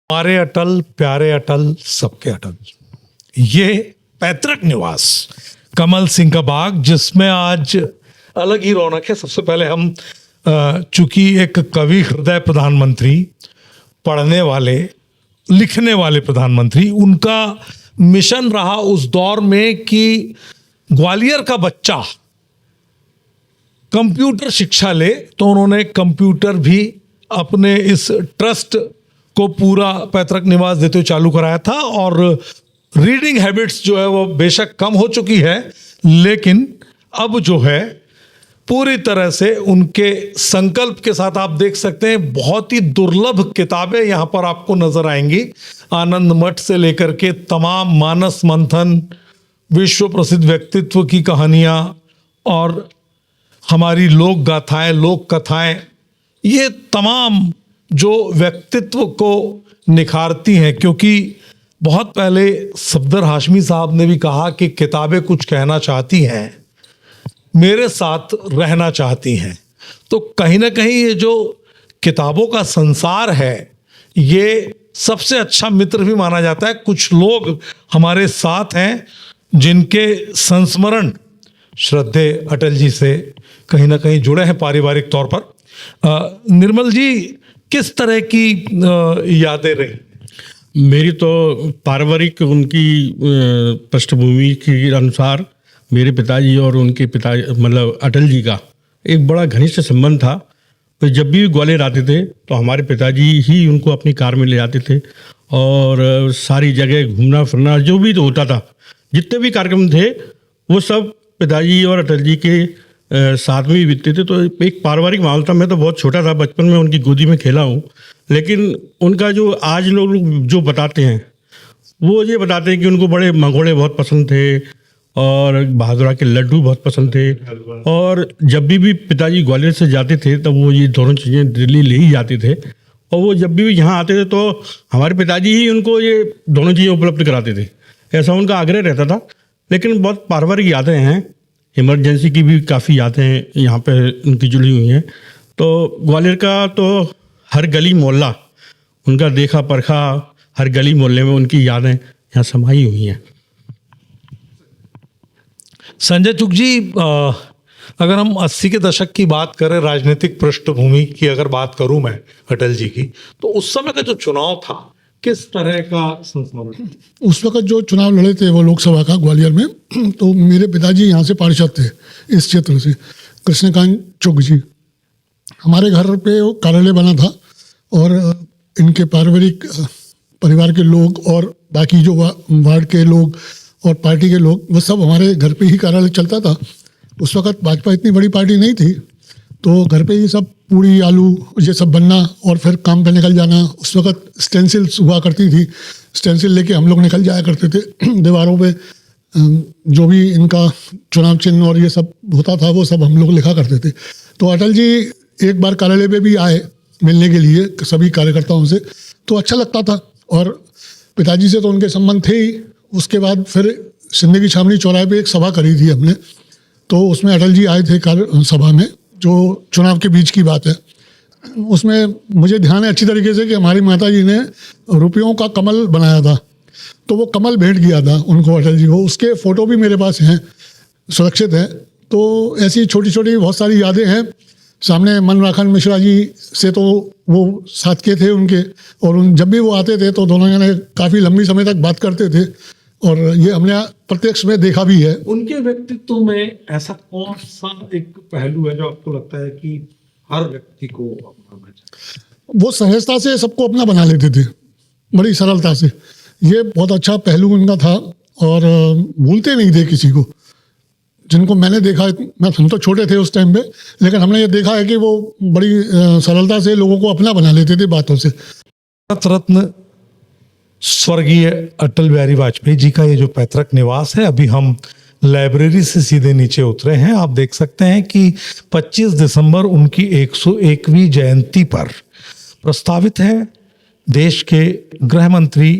हमारे अटल, प्यारे अटल, सबके अटल। ये पैतृक निवास कमल सिंह का बाग, जिसमें आज अलग ही रौनक है। सबसे पहले हम चूंकि एक कवि हृदय प्रधानमंत्री, पढ़ने वाले लिखने वाले प्रधानमंत्री, उनका मिशन रहा उस दौर में कि ग्वालियर का बच्चा कंप्यूटर शिक्षा ले, तो उन्होंने कंप्यूटर भी अपने इस ट्रस्ट को पूरा पैतृक निवास देते हुए चालू कराया था। और रीडिंग हैबिट्स जो है वो बेशक कम हो चुकी है, लेकिन अब जो है पूरी तरह से उनके संकल्प के साथ आप देख सकते हैं बहुत ही दुर्लभ किताबें यहाँ पर आपको नजर आएंगी। आनंद मठ से लेकर के तमाम मानस मंथन, विश्व प्रसिद्ध व्यक्तित्व की कहानियाँ और हमारी लोक गाथाएं, लोक कथाएं, ये तमाम जो व्यक्तित्व को निखारती हैं। क्योंकि बहुत पहले सफदर हाशमी साहब ने भी कहा कि किताबें कुछ कहना चाहती हैं, मेरे साथ रहना चाहती हैं। तो कहीं ना कहीं ये जो किताबों का संसार है, ये सबसे अच्छा मित्र भी माना जाता है। कुछ लोग हमारे साथ हैं जिनके संस्मरण श्रद्धेय अटल जी से कहीं ना कहीं जुड़े हैं पारिवारिक तौर पर। निर्मल जी, किस तरह की यादें रही? मेरी तो पारिवारिक उनकी पृष्ठभूमि के अनुसार मेरे पिताजी और उनके पिता मतलब अटल जी का एक बड़ा घनिष्ठ संबंध था। तो जब भी ग्वालियर आते थे तो हमारे पिताजी ही उनको अपनी कार में ले जाते थे और सारी जगह घूमना फिरना जो भी तो होता था, जितने भी कार्यक्रम थे वो सब पिताजी और अटल जी के साथ में ही बीतते थे। तो एक पारिवारिक माहौल था। मैं तो बहुत छोटा था, बचपन में उनकी गोदी में खेला हूँ, लेकिन उनका जो आज लोग जो बताते हैं वो ये बताते हैं कि उनको बड़े मंगोड़े बहुत पसंद थे और बहादुरा के लड्डू बहुत पसंद थे। और जब भी पिताजी ग्वालियर से जाते थे तब वो ये दोनों चीज़ें दिल्ली ले ही जाते थे। और वो जब भी यहाँ आते थे तो हमारे पिताजी ही उनको ये दोनों चीज़ें उपलब्ध कराते थे, ऐसा उनका आग्रह रहता था। लेकिन बहुत पारिवारिक यादें हैं, इमरजेंसी की भी काफ़ी यादें यहाँ पे उनकी जुड़ी हुई हैं। तो ग्वालियर का तो हर गली मोहल्ला उनका देखा परखा, हर गली मोहल्ले में उनकी यादें यहाँ समाई हुई हैं। संजय चुग जी, अगर हम 80 के दशक की बात करें, राजनीतिक पृष्ठभूमि की अगर बात करूं मैं अटल जी की, तो उस समय का जो चुनाव था किस तरह का संस्मरण? उस वक्त जो चुनाव लड़े थे वो लोकसभा का ग्वालियर में, तो मेरे पिताजी यहाँ से पार्षद थे इस क्षेत्र से, कृष्णकांत चुग जी। हमारे घर पे वो कार्यालय बना था और इनके पारिवारिक परिवार के लोग और बाकी जो वार्ड के लोग और पार्टी के लोग, वो सब हमारे घर पे ही कार्यालय चलता था। उस वक्त भाजपा इतनी बड़ी पार्टी नहीं थी, तो घर पे ही सब पूड़ी आलू ये सब बनना और फिर काम पे निकल जाना। उस वक्त स्टेंसिल्स हुआ करती थी, स्टेंसिल लेके हम लोग निकल जाया करते थे दीवारों पे, जो भी इनका चुनाव चिन्ह और ये सब होता था वो सब हम लोग लिखा करते थे। तो अटल जी एक बार कार्यालय पे भी आए मिलने के लिए सभी कार्यकर्ताओं से, तो अच्छा लगता था। और पिताजी से तो उनके संबंध थे ही। उसके बाद फिर सिंधी की छावनी चौराहे पे एक सभा करी थी हमने, तो उसमें अटल जी आए थे सभा में, जो चुनाव के बीच की बात है। उसमें मुझे ध्यान है अच्छी तरीके से कि हमारी माता जी ने रुपयों का कमल बनाया था, तो वो कमल भेंट किया था उनको, अटल जी को। उसके फ़ोटो भी मेरे पास हैं, सुरक्षित हैं। तो ऐसी छोटी छोटी बहुत सारी यादें हैं। सामने मनराखन मिश्रा जी से तो वो साथ के थे उनके, और जब भी वो आते थे तो दोनों जने काफ़ी लंबी समय तक बात करते थे, और ये हमने प्रत्यक्ष में देखा भी है। उनके व्यक्तित्व में ऐसा कौन सा एक पहलू है जो आपको लगता है कि हर व्यक्ति को अपनाना चाहिए? वो सहजता से सबको अपना बना लेते थे, बड़ी सरलता से। ये बहुत अच्छा पहलू उनका था, और भूलते नहीं थे किसी को। जिनको मैंने देखा, हम तो छोटे थे उस टाइम पे, लेकिन हमने ये देखा है कि वो बड़ी सरलता से लोगों को अपना बना लेते थे बातों से। भारत रत्न स्वर्गीय अटल बिहारी वाजपेयी जी का ये जो पैतृक निवास है, अभी हम लाइब्रेरी से सीधे नीचे उतरे हैं। आप देख सकते हैं कि 25 दिसंबर उनकी 101वीं जयंती पर प्रस्तावित है देश के गृह मंत्री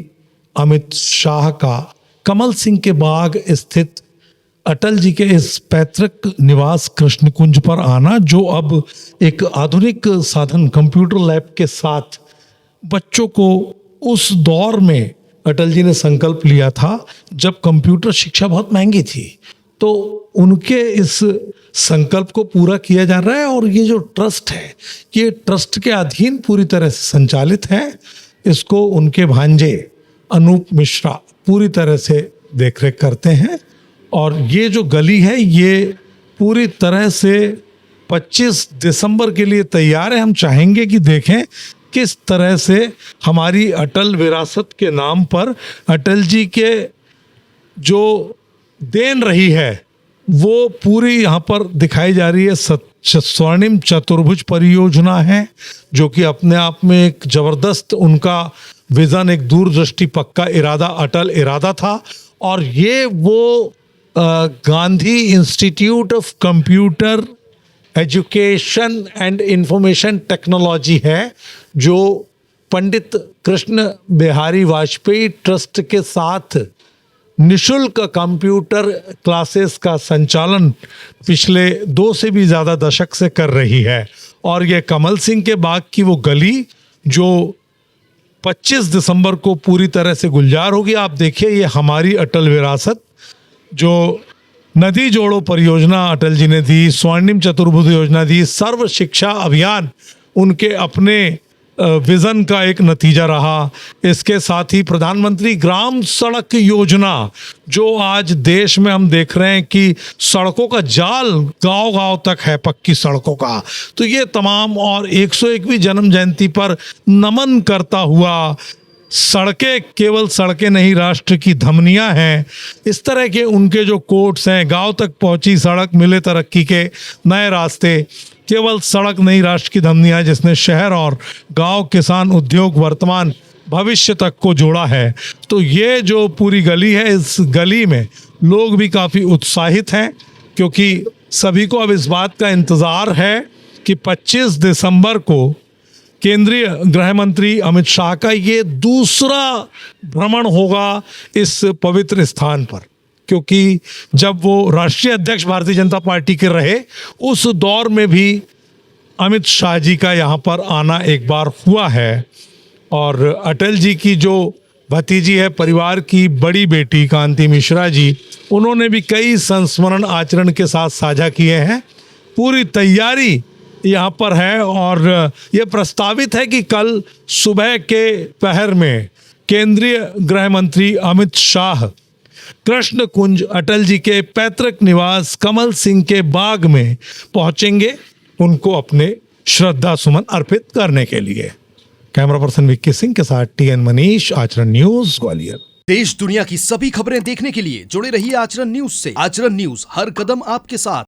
अमित शाह का कमल सिंह के बाग स्थित अटल जी के इस पैतृक निवास कृष्ण कुंज पर आना, जो अब एक आधुनिक साधन कंप्यूटर लैब के साथ बच्चों को उस दौर में अटल जी ने संकल्प लिया था जब कंप्यूटर शिक्षा बहुत महंगी थी, तो उनके इस संकल्प को पूरा किया जा रहा है। और ये जो ट्रस्ट है, ये ट्रस्ट के अधीन पूरी तरह से संचालित है। इसको उनके भांजे अनूप मिश्रा पूरी तरह से देखरेख करते हैं। और ये जो गली है ये पूरी तरह से 25 दिसंबर के लिए तैयार है। हम चाहेंगे कि देखें किस तरह से हमारी अटल विरासत के नाम पर अटल जी के जो देन रही है वो पूरी यहाँ पर दिखाई जा रही है। स्वर्णिम चतुर्भुज परियोजना है जो कि अपने आप में एक जबरदस्त उनका विजन, एक दूरदृष्टि, पक्का इरादा, अटल इरादा था। और ये वो Gandhi institute of computer education and information technology है जो पंडित कृष्ण बिहारी वाजपेयी ट्रस्ट के साथ निशुल्क कंप्यूटर क्लासेस का संचालन पिछले 2 से भी ज़्यादा दशक से कर रही है। और ये कमल सिंह के बाग की वो गली जो 25 दिसंबर को पूरी तरह से गुलजार होगी। आप देखिए, ये हमारी अटल विरासत, जो नदी जोड़ो परियोजना अटल जी ने दी, स्वर्णिम चतुर्भुज योजना दी, सर्व शिक्षा अभियान उनके अपने विजन का एक नतीजा रहा। इसके साथ ही प्रधानमंत्री ग्राम सड़क योजना, जो आज देश में हम देख रहे हैं कि सड़कों का जाल गांव-गांव तक है, पक्की सड़कों का। तो ये तमाम, और 101वीं जन्म जयंती पर नमन करता हुआ, सड़कें केवल सड़कें नहीं, राष्ट्र की धमनियां हैं, इस तरह के उनके जो कोट्स हैं, गांव तक पहुंची सड़क मिले तरक्की के नए रास्ते, केवल सड़क नहीं राष्ट्र की धमनियां, जिसने शहर और गांव, किसान, उद्योग, वर्तमान, भविष्य तक को जोड़ा है। तो ये जो पूरी गली है, इस गली में लोग भी काफ़ी उत्साहित हैं क्योंकि सभी को अब इस बात का इंतज़ार है कि 25 दिसंबर को केंद्रीय गृह मंत्री अमित शाह का ये दूसरा भ्रमण होगा इस पवित्र स्थान पर। क्योंकि जब वो राष्ट्रीय अध्यक्ष भारतीय जनता पार्टी के रहे, उस दौर में भी अमित शाह जी का यहाँ पर आना एक बार हुआ है। और अटल जी की जो भतीजी है, परिवार की बड़ी बेटी कांति मिश्रा जी, उन्होंने भी कई संस्मरण आचरण के साथ साझा किए हैं। पूरी तैयारी यहाँ पर है और ये प्रस्तावित है कि कल सुबह के पहर में केंद्रीय गृह मंत्री अमित शाह कृष्ण कुंज अटल जी के पैतृक निवास कमल सिंह के बाग में पहुंचेंगे उनको अपने श्रद्धा सुमन अर्पित करने के लिए। कैमरा पर्सन विक्की सिंह के साथ TN मनीष, आचरण न्यूज, ग्वालियर। देश दुनिया की सभी खबरें देखने के लिए जुड़े रहिए आचरण न्यूज से। आचरण न्यूज, हर कदम आपके साथ।